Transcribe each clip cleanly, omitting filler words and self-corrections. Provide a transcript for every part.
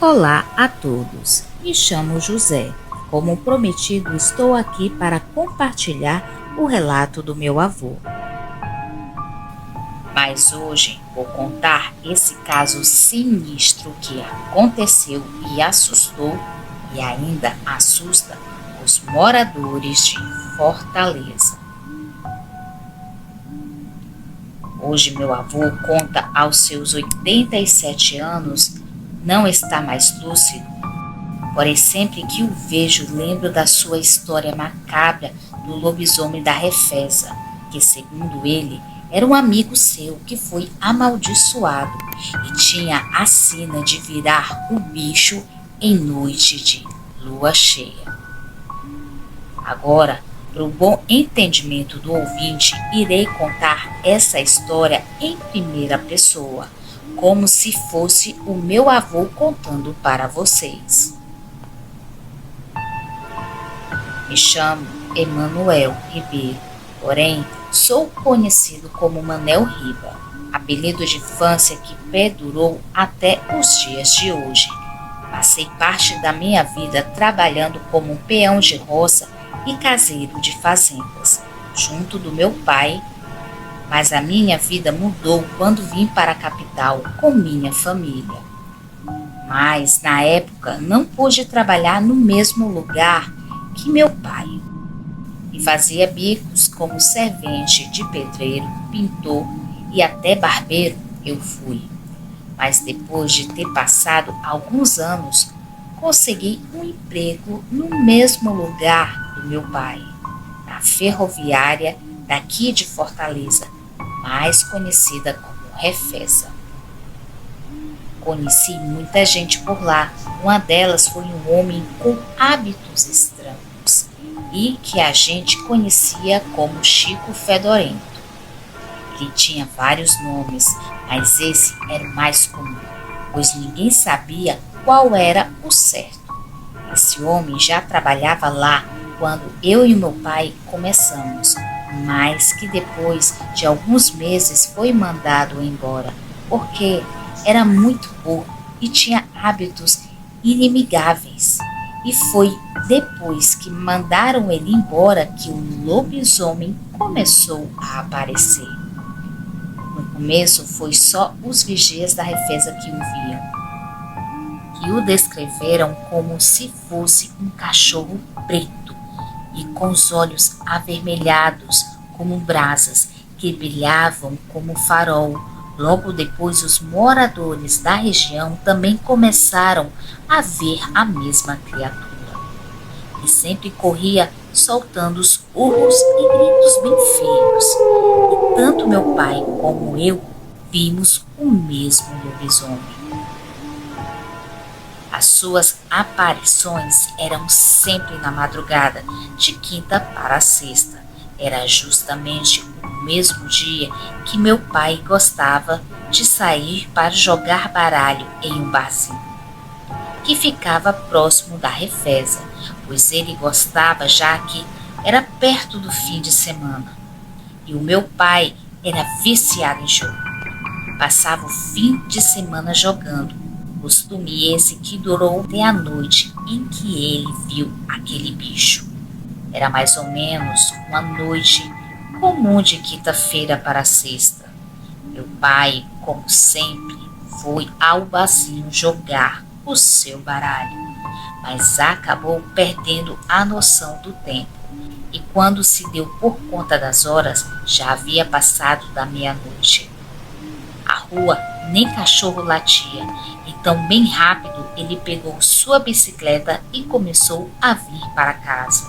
Olá a todos, me chamo José. Como prometido, estou aqui para compartilhar o relato do meu avô. Mas hoje vou contar esse caso sinistro que aconteceu e assustou e ainda assusta os moradores de Fortaleza. Hoje meu avô conta aos seus 87 anos, não está mais lúcido, porém sempre que o vejo lembro da sua história macabra do lobisomem da Refesa, que segundo ele era um amigo seu que foi amaldiçoado e tinha a sina de virar o bicho em noite de lua cheia. Agora, para o bom entendimento do ouvinte, irei contar essa história em primeira pessoa, como se fosse o meu avô contando para vocês. Me chamo Emanuel Ribeiro, porém sou conhecido como Manel Riba, apelido de infância que perdurou até os dias de hoje. Passei parte da minha vida trabalhando como um peão de roça e caseiro de fazendas, junto do meu pai, mas a minha vida mudou quando vim para a capital com minha família. Mas, na época, não pude trabalhar no mesmo lugar que meu pai. E fazia bicos como servente de pedreiro, pintor e até barbeiro eu fui. Mas depois de ter passado alguns anos, consegui um emprego no mesmo lugar do meu pai, na ferroviária daqui de Fortaleza, mais conhecida como Refesa. Conheci muita gente por lá, uma delas foi um homem com hábitos estranhos e que a gente conhecia como Chico Fedorento. Ele tinha vários nomes, mas esse era o mais comum, pois ninguém sabia qual era o certo. Esse homem já trabalhava lá quando eu e meu pai começamos, mas que depois de alguns meses foi mandado embora, porque era muito burro e tinha hábitos inimigáveis. E foi depois que mandaram ele embora que o lobisomem começou a aparecer. No começo foi só os vigias da Refesa que o viam, que o descreveram como se fosse um cachorro preto e com os olhos avermelhados como brasas que brilhavam como farol. Logo depois, os moradores da região também começaram a ver a mesma criatura. E sempre corria soltando os urros e gritos bem feios. E tanto meu pai como eu vimos o mesmo lobisomem. As suas aparições eram sempre na madrugada, de quinta para sexta. Era justamente o mesmo dia que meu pai gostava de sair para jogar baralho em um barzinho, que ficava próximo da Refesa, pois ele gostava já que era perto do fim de semana. E o meu pai era viciado em jogo. Passava o fim de semana jogando. Costume esse que durou até a noite em que ele viu aquele bicho. Era mais ou menos uma noite comum de quinta-feira para sexta. Meu pai, como sempre, foi ao barzinho jogar o seu baralho, mas acabou perdendo a noção do tempo. E quando se deu por conta das horas, já havia passado da meia-noite. A rua nem cachorro latia, então bem rápido ele pegou sua bicicleta e começou a vir para casa.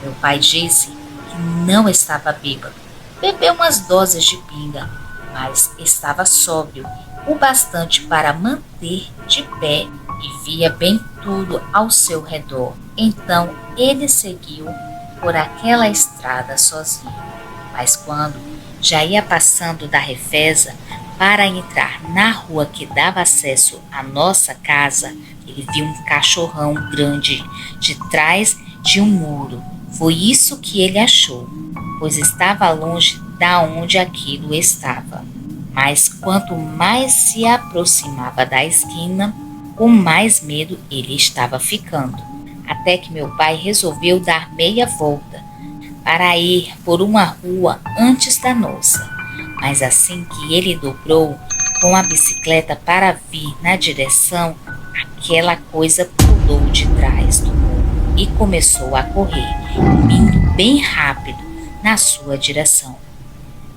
Meu pai disse que não estava bêbado, bebeu umas doses de pinga, mas estava sóbrio o bastante para manter de pé e via bem tudo ao seu redor. Então ele seguiu por aquela estrada sozinho, mas quando já ia passando da Refesa para entrar na rua que dava acesso à nossa casa, ele viu um cachorrão grande de trás de um muro. Foi isso que ele achou, pois estava longe da onde aquilo estava. Mas quanto mais se aproximava da esquina, com mais medo ele estava ficando. Até que meu pai resolveu dar meia volta para ir por uma rua antes da nossa. Mas assim que ele dobrou com a bicicleta para vir na direção, aquela coisa pulou de trás do muro e começou a correr, indo bem rápido na sua direção.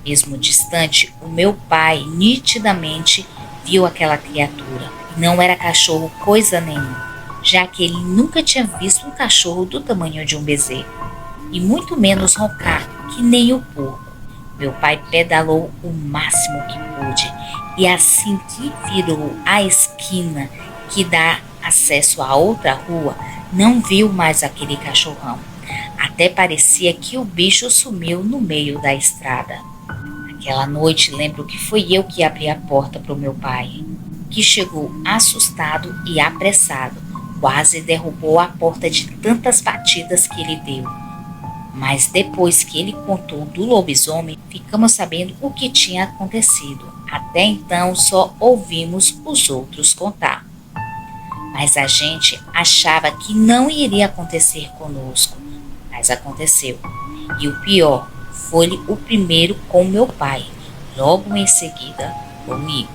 Mesmo distante, o meu pai nitidamente viu aquela criatura. E não era cachorro coisa nenhuma, já que ele nunca tinha visto um cachorro do tamanho de um bezerro, e muito menos roncar que nem o porco. Meu pai pedalou o máximo que pôde, e assim que virou a esquina que dá acesso a outra rua, não viu mais aquele cachorrão. Até parecia que o bicho sumiu no meio da estrada. Aquela noite lembro que foi eu que abri a porta para o meu pai, que chegou assustado e apressado, quase derrubou a porta de tantas batidas que ele deu. Mas depois que ele contou do lobisomem, ficamos sabendo o que tinha acontecido. Até então só ouvimos os outros contar. Mas a gente achava que não iria acontecer conosco, mas aconteceu. E o pior, foi o primeiro com meu pai, logo em seguida comigo.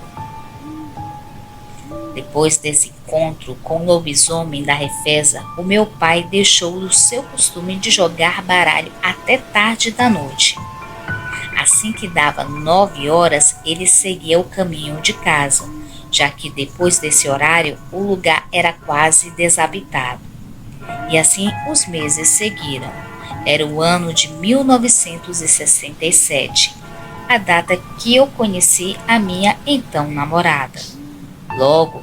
Depois desse encontro com o lobisomem da Refesa, o meu pai deixou o seu costume de jogar baralho até tarde da noite. Assim que dava 9 horas, ele seguia o caminho de casa, já que depois desse horário o lugar era quase desabitado. E assim os meses seguiram. Era o ano de 1967, a data que eu conheci a minha então namorada. Logo,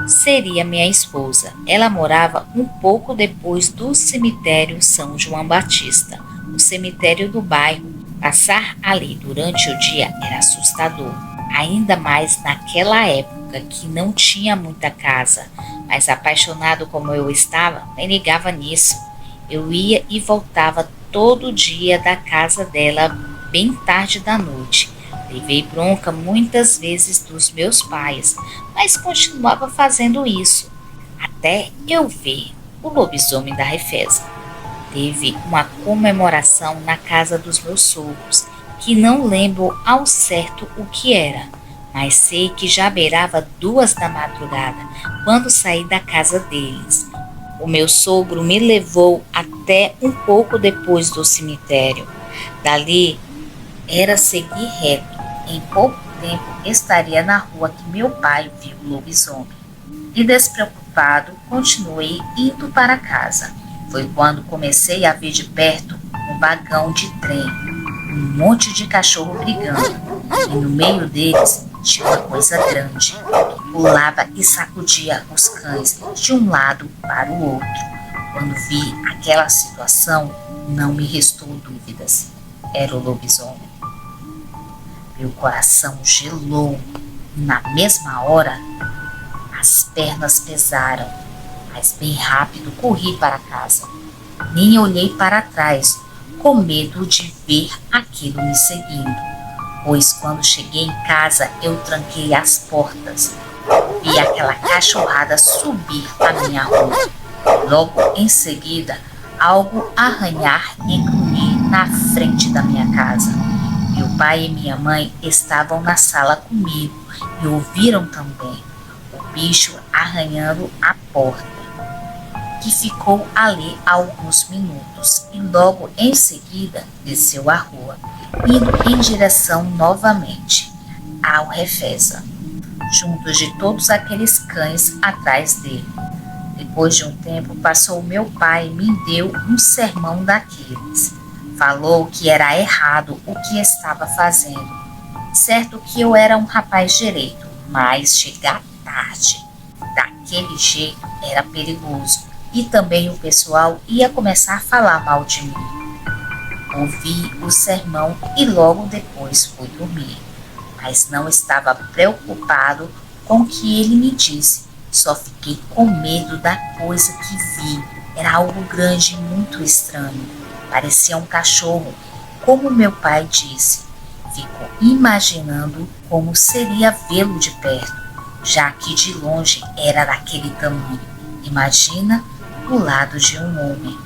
seria minha esposa. Ela morava um pouco depois do cemitério São João Batista, o cemitério do bairro. Passar ali durante o dia era assustador, ainda mais naquela época que não tinha muita casa, mas apaixonado como eu estava, nem ligava nisso. Eu ia e voltava todo dia da casa dela bem tarde da noite. Levei bronca muitas vezes dos meus pais, mas continuava fazendo isso, até eu ver o lobisomem da Refesa. Teve uma comemoração na casa dos meus sogros, que não lembro ao certo o que era, mas sei que já beirava 2 da madrugada, quando saí da casa deles. O meu sogro me levou até um pouco depois do cemitério. Dali era seguir reto. Em pouco tempo estaria na rua que meu pai viu o lobisomem. E despreocupado, continuei indo para casa. Foi quando comecei a ver de perto um vagão de trem, um monte de cachorro brigando, e no meio deles tinha uma coisa grande, que pulava e sacudia os cães de um lado para o outro. Quando vi aquela situação, não me restou dúvidas. Era o lobisomem. Meu coração gelou e na mesma hora as pernas pesaram, mas bem rápido corri para casa. Nem olhei para trás, com medo de ver aquilo me seguindo, pois quando cheguei em casa eu tranquei as portas. Vi aquela cachorrada subir a minha rua. Logo em seguida, algo arranhar e grunhir na frente da minha casa. Meu pai e minha mãe estavam na sala comigo e ouviram também o bicho arranhando a porta, que ficou ali alguns minutos e logo em seguida desceu a rua, indo em direção novamente ao Refesa, junto de todos aqueles cães atrás dele. Depois de um tempo passou meu pai e me deu um sermão daqueles. Falou que era errado o que estava fazendo. Certo que eu era um rapaz direito, mas chegar tarde daquele jeito era perigoso e também o pessoal ia começar a falar mal de mim. Ouvi o sermão e logo depois fui dormir, mas não estava preocupado com o que ele me disse. Só fiquei com medo da coisa que vi. Era algo grande e muito estranho. Parecia um cachorro, como meu pai disse. Fico imaginando como seria vê-lo de perto. já que de longe era daquele tamanho. Imagina o lado de um homem.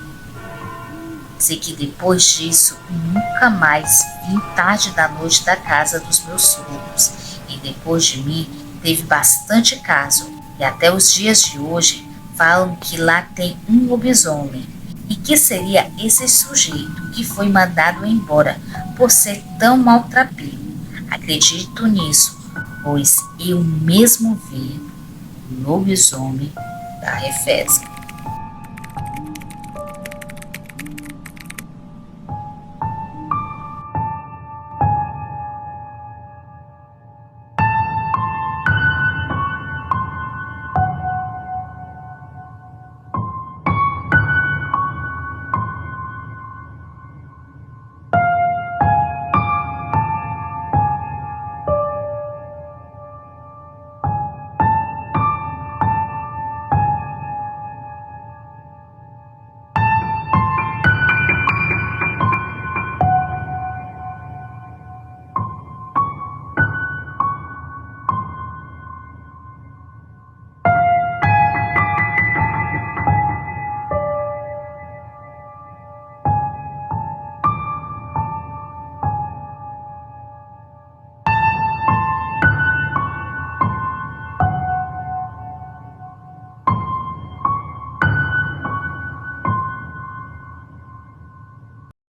Sei que depois disso nunca mais vim tarde da noite da casa dos meus sogros, e depois de mim teve bastante caso, e até os dias de hoje falam que lá tem um lobisomem. E que seria esse sujeito que foi mandado embora por ser tão maltrapilho? Acredito nisso, pois eu mesmo vi o lobisomem da Refesca.